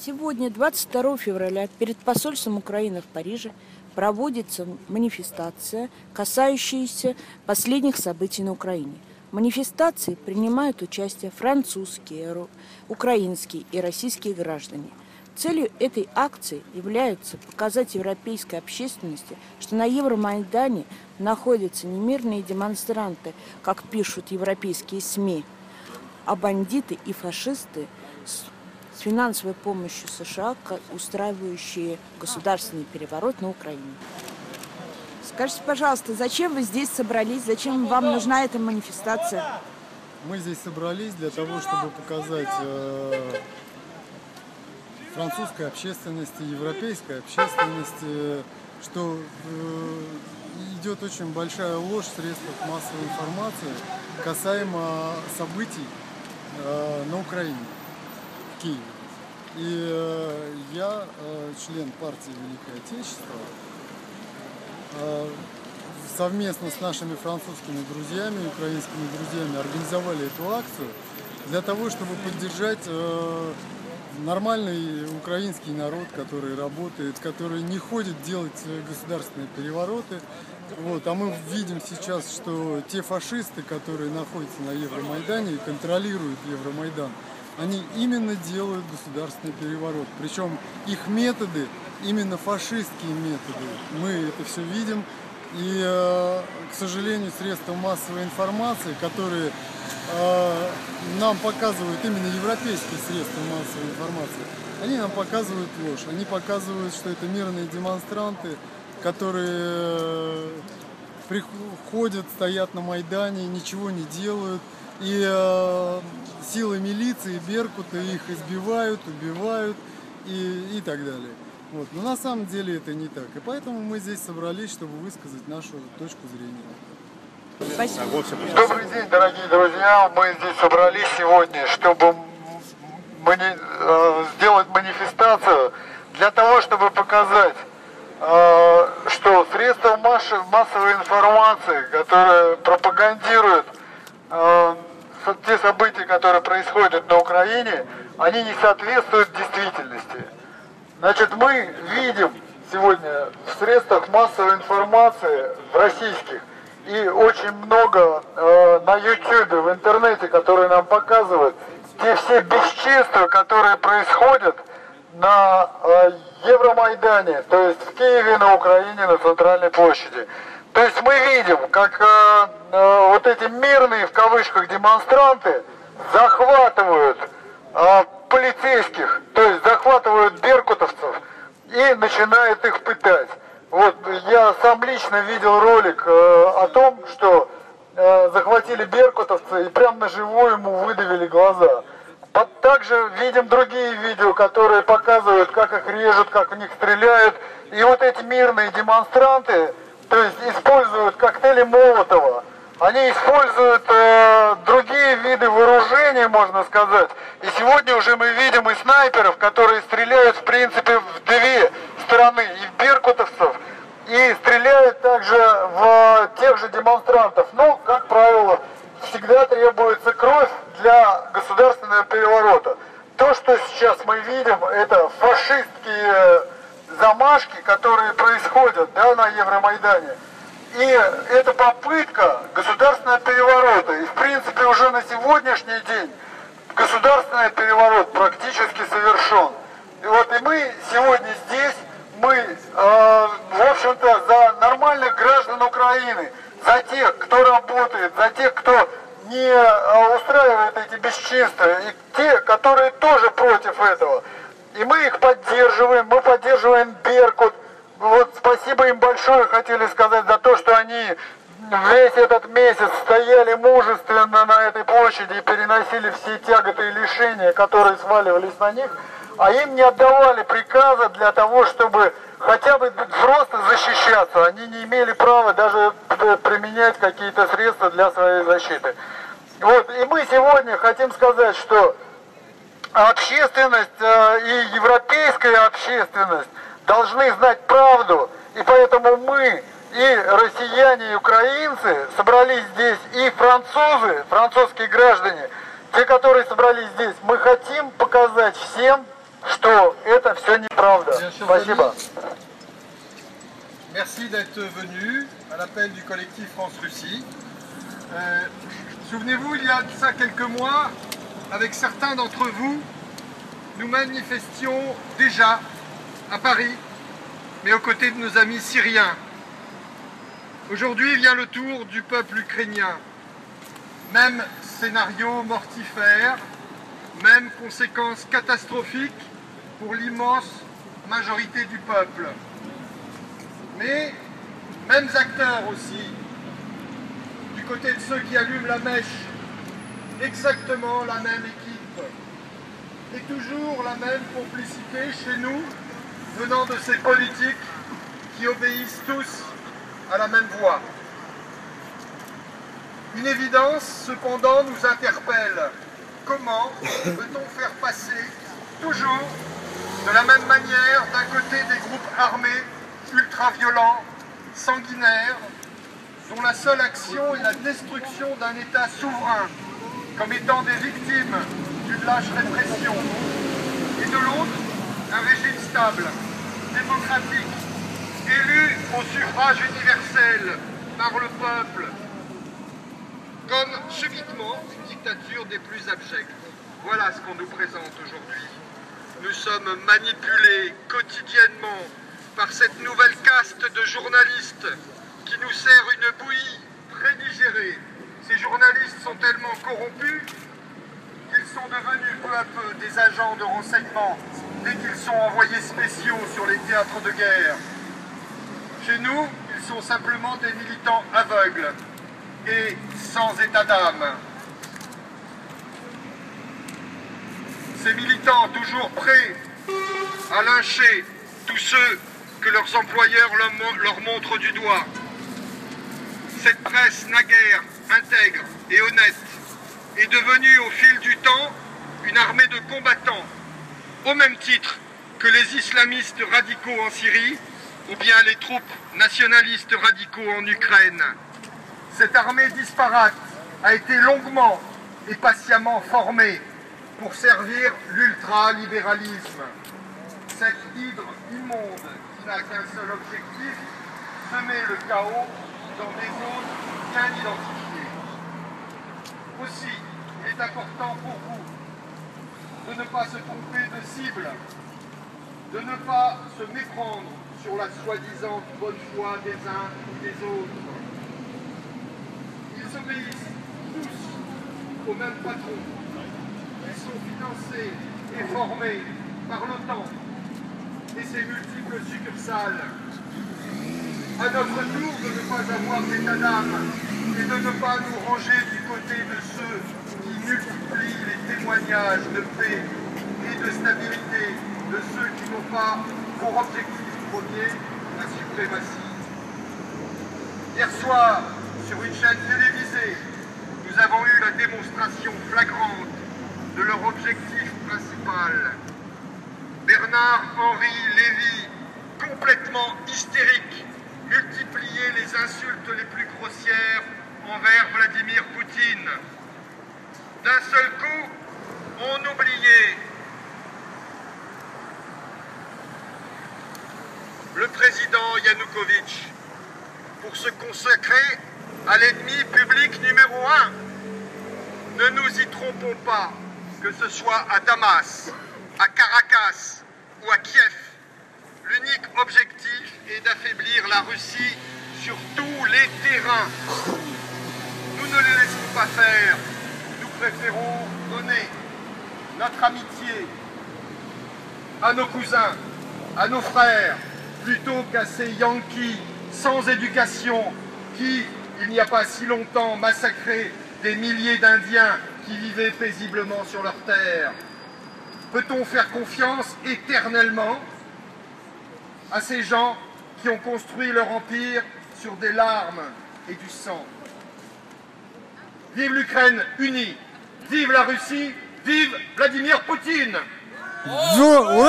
Сегодня, 22 февраля, перед посольством Украины в Париже проводится манифестация, касающаяся последних событий на Украине. В манифестации принимают участие французские, украинские и российские граждане. Целью этой акции является показать европейской общественности, что на Евромайдане находятся не мирные демонстранты, как пишут европейские СМИ, а бандиты и фашисты с финансовой помощью США, устраивающие государственный переворот на Украине. Скажите, пожалуйста, зачем вы здесь собрались? Зачем вам нужна эта манифестация? Мы здесь собрались для того, чтобы показать французской общественности, европейской общественности, что идет очень большая ложь в средствах массовой информации касаемо событий на Украине, в Киеве. И я, член партии Великое Отечество, совместно с нашими французскими друзьями, украинскими друзьями организовали эту акцию для того, чтобы поддержать нормальный украинский народ, который работает, который не ходит делать государственные перевороты. Вот. А мы видим сейчас, что те фашисты, которые находятся на Евромайдане и контролируют Евромайдан, они именно делают государственный переворот. Причем их методы именно фашистские методы. Мы это все видим. И, к сожалению, средства массовой информации, которые нам показывают, именно европейские средства массовой информации, они нам показывают ложь. Они показывают, что это мирные демонстранты, которые приходят, стоят на Майдане, ничего не делают. И силы милиции, Беркута их избивают, убивают и так далее. Вот. Но на самом деле это не так. И поэтому мы здесь собрались, чтобы высказать нашу точку зрения. Спасибо. Добрый день, дорогие друзья. Мы здесь собрались сегодня, чтобы сделать манифестацию для того, чтобы показать, что средства массовой информации, которые пропагандируют те события, которые происходят на Украине, они не соответствуют действительности. Значит, мы видим сегодня в средствах массовой информации, в российских, и очень много на YouTube, в интернете, которые нам показывают, те все бесчинства, которые происходят на Евромайдане, то есть в Киеве, на Украине, на Центральной площади. То есть мы видим, как вот эти мирные, в кавычках, демонстранты захватывают полицейских, то есть захватывают беркутовцев и начинают их пытать. Вот я сам лично видел ролик о том, что захватили беркутовца и прям на живую ему выдавили глаза. Также видим другие видео, которые показывают, как их режут, как в них стреляют. И вот эти мирные демонстранты, то есть используют коктейли Молотова, они используют другие виды вооружения, можно сказать. И сегодня уже мы видим и снайперов, которые стреляют, в принципе, в две стороны, и в беркутовцев, и стреляют также в тех же демонстрантов. Но, как правило, всегда требуется кровь для государственного переворота. То, что сейчас мы видим, это фашистские замашки, которые происходят, да, на Евромайдане. И это попытка государственного переворота. И в принципе уже на сегодняшний день государственный переворот практически совершен. И вот и мы сегодня здесь, мы, в общем-то, за нормальных граждан Украины, за тех, кто работает, за тех, кто не устраивает эти бесчинства, и те, которые тоже против этого. И мы их поддерживаем, мы поддерживаем Беркут. Вот спасибо им большое, хотели сказать, за то, что они весь этот месяц стояли мужественно на этой площади и переносили все тяготы и лишения, которые сваливались на них, а им не отдавали приказа для того, чтобы хотя бы просто защищаться. Они не имели права даже применять какие-то средства для своей защиты. Вот, и мы сегодня хотим сказать, что общественность и европейская общественность должны знать правду, и поэтому мы, и россияне, и украинцы собрались здесь, и французы, французские граждане, те, которые собрались здесь, мы хотим показать всем, что это все неправда. Спасибо. Merci d'être venu à l'appel du collectif France-Russie. Souvenez-vous, il y a de ça quelques mois, avec certains d'entre vous, nous manifestions déjà à Paris, mais aux côtés de nos amis syriens. Aujourd'hui vient le tour du peuple ukrainien. Même scénario mortifère, même conséquences catastrophiques pour l'immense majorité du peuple. Mais mêmes acteurs aussi, du côté de ceux qui allument la mèche, exactement la même équipe. Et toujours la même complicité chez nous, venant de ces politiques qui obéissent tous à la même voix. Une évidence, cependant, nous interpelle. Comment peut-on faire passer toujours de la même manière d'un côté des groupes armés ultra-violents, sanguinaires, dont la seule action est la destruction d'un État souverain, comme étant des victimes d'une lâche répression, et de l'autre, un régime stable, démocratique, élu au suffrage universel par le peuple, comme subitement une dictature des plus abjects. Voilà ce qu'on nous présente aujourd'hui. Nous sommes manipulés quotidiennement par cette nouvelle caste de journalistes qui nous sert une bouillie prédigérée. Ces journalistes sont tellement corrompus qu'ils sont devenus peu à peu des agents de renseignement dès qu'ils sont envoyés spéciaux sur les théâtres de guerre. Chez nous, ils sont simplement des militants aveugles et sans état d'âme. Ces militants toujours prêts à lyncher tous ceux que leurs employeurs leur montrent du doigt. Cette presse naguère intègre et honnête est devenue au fil du temps une armée de combattants, au même titre que les islamistes radicaux en Syrie ou bien les troupes nationalistes radicaux en Ukraine. Cette armée disparate a été longuement et patiemment formée pour servir l'ultralibéralisme. Cette hydre immonde qui n'a qu'un seul objectif, semer le chaos dans des zones bien identifiées. Aussi, il est important pour vous de ne pas se tromper de cible, de ne pas se méprendre sur la soi-disant bonne foi des uns ou des autres. Ils obéissent tous au même patron. Ils sont financés et formés par l'OTAN et ses multiples succursales. À notre tour de ne pas avoir d'état d'âme et de ne pas nous ranger du côté de ceux qui multiplient les témoignages de paix et de stabilité, de ceux qui n'ont pas pour objectif premier la suprématie. Hier soir, sur une chaîne télévisée, nous avons eu la démonstration flagrante de leur objectif principal. Bernard-Henri Lévy, complètement hystérique, multipliait les insultes les plus grossières envers Vladimir Poutine. D'un seul coup, on oubliait le président Yanukovych pour se consacrer à l'ennemi public numéro 1. Ne nous y trompons pas, que ce soit à Damas, à Caracas ou à Kiev, l'unique objectif est d'affaiblir la Russie sur tous les terrains. Nous ne les laissons pas faire, nous préférons donner notre amitié à nos cousins, à nos frères, plutôt qu'à ces Yankees sans éducation qui, il n'y a pas si longtemps, massacraient des milliers d'Indiens qui vivaient paisiblement sur leur terre. Peut-on faire confiance éternellement à ces gens qui ont construit leur empire sur des larmes et du sang? Vive l'Ukraine unie, vive la Russie, vive Vladimir Poutine! Ouais!